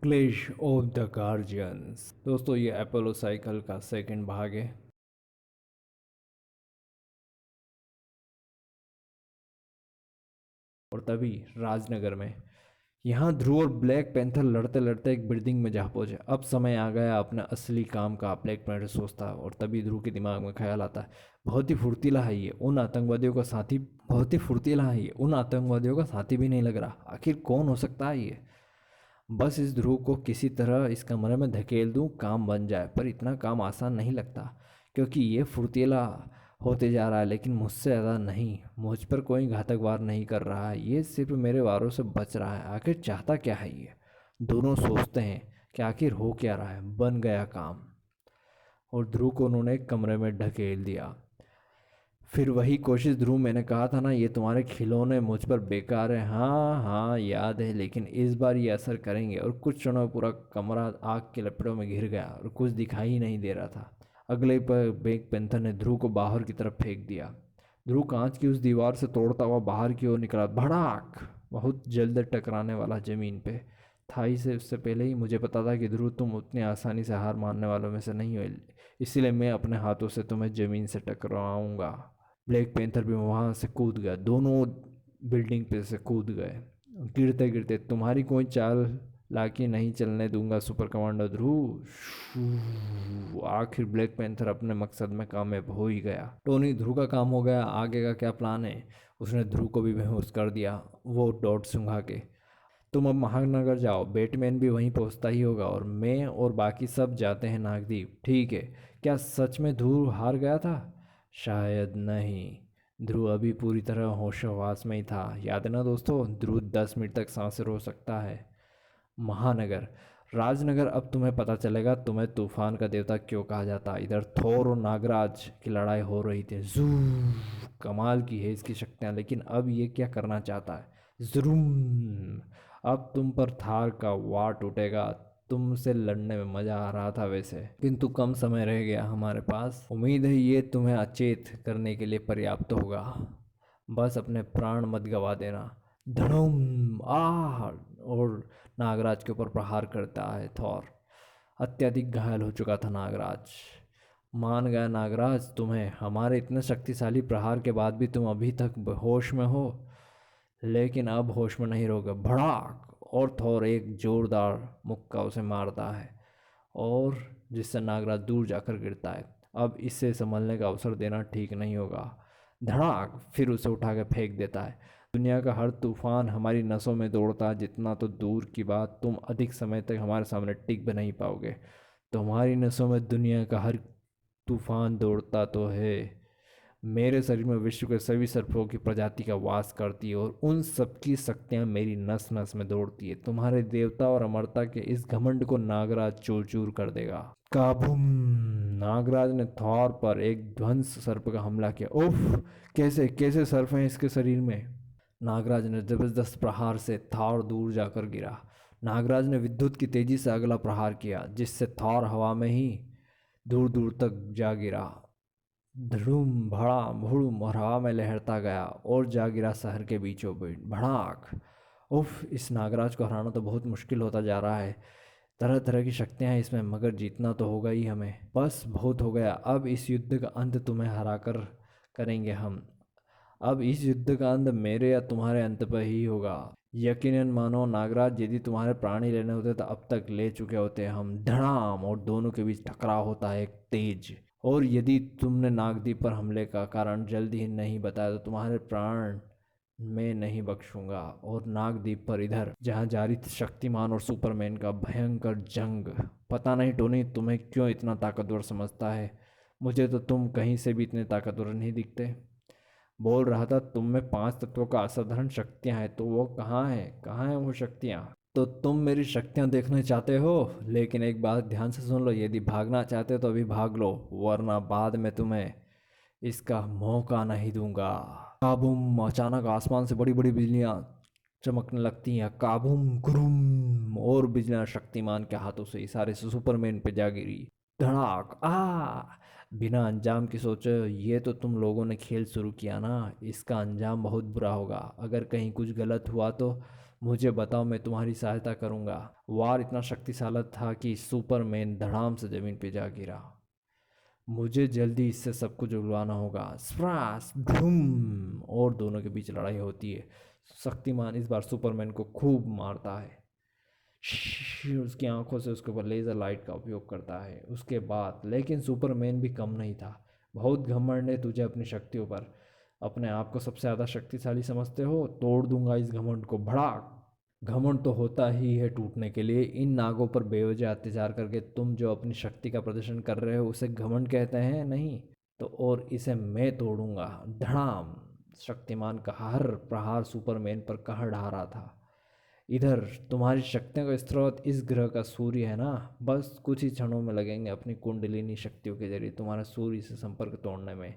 Clash of the guardians. दोस्तों ये Apollo cycle का सेकंड भाग है। और तभी राजनगर में यहाँ ध्रुव और ब्लैक पैंथर लड़ते लड़ते एक बिल्डिंग में जा पहुंचे। अब समय आ गया अपने असली काम का, ब्लैक पैंथर सोचता है। और तभी ध्रुव के दिमाग में ख्याल आता है, बहुत ही फुर्तीला है ये, उन आतंकवादियों का साथी। बहुत ही फुर्तीला है ये, उन आतंकवादियों का साथी भी नहीं लग रहा। आखिर कौन हो सकता है ये? बस इस ध्रुव को किसी तरह इस कमरे में धकेल दूं, काम बन जाए। पर इतना काम आसान नहीं लगता, क्योंकि ये फुर्तीला होते जा रहा है, लेकिन मुझसे ज़्यादा नहीं। मुझ पर कोई घातक वार नहीं कर रहा है, ये सिर्फ मेरे वारों से बच रहा है। आखिर चाहता क्या है ये? दोनों सोचते हैं कि आखिर हो क्या रहा है। बन गया काम, और ध्रुव को उन्होंने एक कमरे में ढकेल दिया। फिर वही कोशिश, ध्रुव मैंने कहा था ना, ये तुम्हारे खिलौने मुझ पर बेकार है। हाँ हाँ याद है, लेकिन इस बार ये असर करेंगे। और कुछ क्षणों में पूरा कमरा आग के लपटों में घिर गया और कुछ दिखाई ही नहीं दे रहा था। अगले पर ब्लैक पैंथर ने ध्रुव को बाहर की तरफ फेंक दिया। ध्रुव कांच की उस दीवार से तोड़ता हुआ बाहर की ओर निकला। भड़ाक! बहुत जल्द टकराने वाला जमीन पे था। इसे उससे पहले ही मुझे पता था कि ध्रुव तुम उतनी आसानी से हार मानने वालों में से नहीं हो, इसीलिए मैं अपने हाथों से तुम्हें जमीन से टकराऊंगा। ब्लैक पैंथर भी वहाँ से कूद गया। दोनों बिल्डिंग पे से कूद गए, गिरते गिरते। तुम्हारी कोई चाल लाके नहीं चलने दूंगा सुपर कमांडो ध्रुव। आखिर ब्लैक पैंथर अपने मकसद में कामयाब हो ही गया। टोनी, ध्रुव का काम हो गया, आगे का क्या प्लान है? उसने ध्रुव को भी बेहोश कर दिया, वो डॉट सुंघा के। तुम अब महानगर जाओ, बैटमैन भी वहीं पहुंचता ही होगा, और मैं और बाकी सब जाते हैं नागदीप। ठीक है? क्या सच में ध्रुव हार गया था? शायद नहीं। ध्रुव अभी पूरी तरह होशोहवास में ही था। याद है ना दोस्तों, ध्रुव 10 मिनट तक सांसें रोक सकता है। महानगर, राजनगर। अब तुम्हें पता चलेगा तुम्हें तूफान का देवता क्यों कहा जाता। इधर थोर और नागराज की लड़ाई हो रही थी। जू! कमाल की है इसकी शक्तियाँ, लेकिन अब ये क्या करना चाहता है? जुरूम! अब तुम पर थार का वार टूटेगा। तुमसे लड़ने में मजा आ रहा था वैसे, किंतु कम समय रह गया हमारे पास। उम्मीद है ये तुम्हें अचेत करने के लिए पर्याप्त होगा। बस अपने प्राण मत गवा देना। धड़म! आह! और नागराज के ऊपर प्रहार करता है थॉर। अत्यधिक घायल हो चुका था नागराज। मान गया नागराज, तुम्हें हमारे इतने शक्तिशाली प्रहार के बाद भी तुम अभी तक होश में हो। लेकिन अब होश में नहीं रहोगे। भड़ाक! और थोर एक जोरदार मुक्का उसे मारता है, और जिससे नागराज दूर जाकर गिरता है। अब इससे संभलने का अवसर देना ठीक नहीं होगा। धड़ाक! फिर उसे उठा के फेंक देता है। दुनिया का हर तूफान हमारी नसों में दौड़ता है, जितना तो दूर की बात, तुम अधिक समय तक हमारे सामने टिक भी नहीं पाओगे। तुम्हारी नसों में दुनिया का हर तूफान दौड़ता तो है। मेरे शरीर में विश्व के सभी सर्पों की प्रजाति का वास करती है, और उन सबकी शक्तियाँ मेरी नस नस में दौड़ती है। तुम्हारे देवता और अमरता के इस घमंड को नागराज चूर चूर कर देगा। काबूम! नागराज ने थॉर पर एक ध्वंस सर्प का हमला किया। उफ! कैसे कैसे सर्प हैं इसके शरीर में? नागराज ने जबरदस्त प्रहार से थॉर दूर जाकर गिरा। नागराज ने विद्युत की तेजी से अगला प्रहार किया, जिससे थॉर हवा में ही दूर दूर तक जा गिरा। धड़ूम! भड़ा भुड़ुम! और हवा में लहरता गया और जा गिरा शहर के बीचों बीच। भड़ाक! उफ! इस नागराज को हराना तो बहुत मुश्किल होता जा रहा है। तरह तरह की शक्तियां हैं इसमें, मगर जीतना तो होगा ही हमें। बस बहुत हो गया, अब इस युद्ध का अंत तुम्हें हराकर करेंगे हम। अब इस युद्ध का अंत मेरे या तुम्हारे अंत पर ही होगा। यकीनन मानो नागराज, यदि तुम्हारे प्राण ही लेने होते तो अब तक ले चुके होते हम। धड़ाम! और दोनों के बीच टकराव होता है एक तेज। और यदि तुमने नागदीप पर हमले का कारण जल्दी ही नहीं बताया तो तुम्हारे प्राण मैं नहीं बख्शूंगा। और नागदीप पर इधर जहाँ जारी थी शक्तिमान और सुपरमैन का भयंकर जंग। पता नहीं टोनी तुम्हें क्यों इतना ताकतवर समझता है, मुझे तो तुम कहीं से भी इतने ताकतवर नहीं दिखते। बोल रहा था तुम में 5 तत्वों का असाधारण शक्तियां हैं, तो वो कहाँ है वो शक्तियां? तो तुम मेरी शक्तियां देखना चाहते हो, लेकिन एक बात ध्यान से सुन लो, यदि भागना चाहते हो तो अभी भाग लो, वरना बाद में तुम्हें इसका मौका नहीं दूंगा। काबूम! अचानक आसमान से बड़ी बड़ी बिजलियां चमकने लगती हैं। काबूम गुरुम! और बिजलियां शक्तिमान के हाथों से इशारे से सुपरमैन पे जा गिरी। धड़ाक! बिना अंजाम की सोचे, ये तो तुम लोगों ने खेल शुरू किया ना, इसका अंजाम बहुत बुरा होगा। अगर कहीं कुछ गलत हुआ तो मुझे बताओ, मैं तुम्हारी सहायता करूंगा। वार इतना शक्तिशाली था कि सुपरमैन धड़ाम से जमीन पर जा गिरा। मुझे जल्दी इससे सब कुछ उगलवाना होगा। स्प्रास धूम, और दोनों के बीच लड़ाई होती है। शक्तिमान इस बार सुपरमैन को खूब मारता है। उसकी आंखों से उसके ऊपर लेज़र लाइट का उपयोग करता है। उसके बाद लेकिन सुपरमैन भी कम नहीं था। बहुत घमंड है तुझे अपनी शक्तियों पर। अपने आप को सबसे ज़्यादा शक्तिशाली समझते हो, तोड़ दूंगा इस घमंड को। भड़ाक। घमंड तो होता ही है टूटने के लिए। इन नागों पर बेवजह अत्याचार करके तुम जो अपनी शक्ति का प्रदर्शन कर रहे हो उसे घमंड कहते हैं, नहीं तो। और इसे मैं तोड़ूंगा। धड़ाम। शक्तिमान का हर प्रहार सुपरमैन पर कहर ढा रहा था। इधर तुम्हारी शक्तियों का स्रोत इस ग्रह का सूर्य है ना। बस कुछ ही क्षणों में लगेंगे अपनी कुंडलिनी शक्तियों के जरिए तुम्हारा सूर्य से संपर्क तोड़ने में।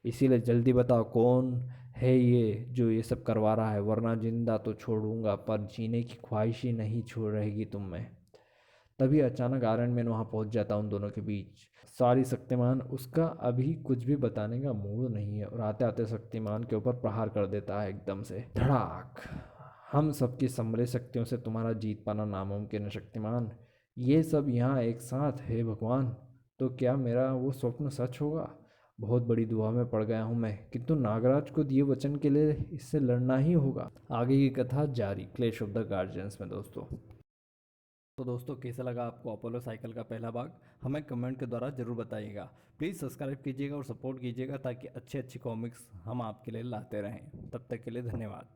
इसीलिए जल्दी बताओ, कौन है ये जो ये सब करवा रहा है, वरना जिंदा तो छोड़ूंगा पर जीने की ख्वाहिश ही नहीं छोड़ रहेगी तुम में। तभी अचानक आयरन मैन वहाँ पहुँच जाता उन दोनों के बीच। सारी शक्तिमान उसका अभी कुछ भी बताने का मूड नहीं है और आते आते शक्तिमान के ऊपर प्रहार कर देता है एकदम से। धड़ाक। हम सबकी सम्मिलित शक्तियों से तुम्हारा जीत पाना नामुमकिन है शक्तिमान। ये सब यहाँ एक साथ है भगवान। तो क्या मेरा वो स्वप्न सच होगा? बहुत बड़ी दुआ में पड़ गया हूँ मैं, किंतु नागराज को दिए वचन के लिए इससे लड़ना ही होगा। आगे की कथा जारी क्लैश ऑफ द गार्जियंस में दोस्तों। तो दोस्तों, कैसा लगा आपको अपोलो साइकिल का पहला भाग? हमें कमेंट के द्वारा जरूर बताइएगा। प्लीज़ सब्सक्राइब कीजिएगा और सपोर्ट कीजिएगा ताकि अच्छी अच्छी कॉमिक्स हम आपके लिए लाते रहें। तब तक के लिए धन्यवाद।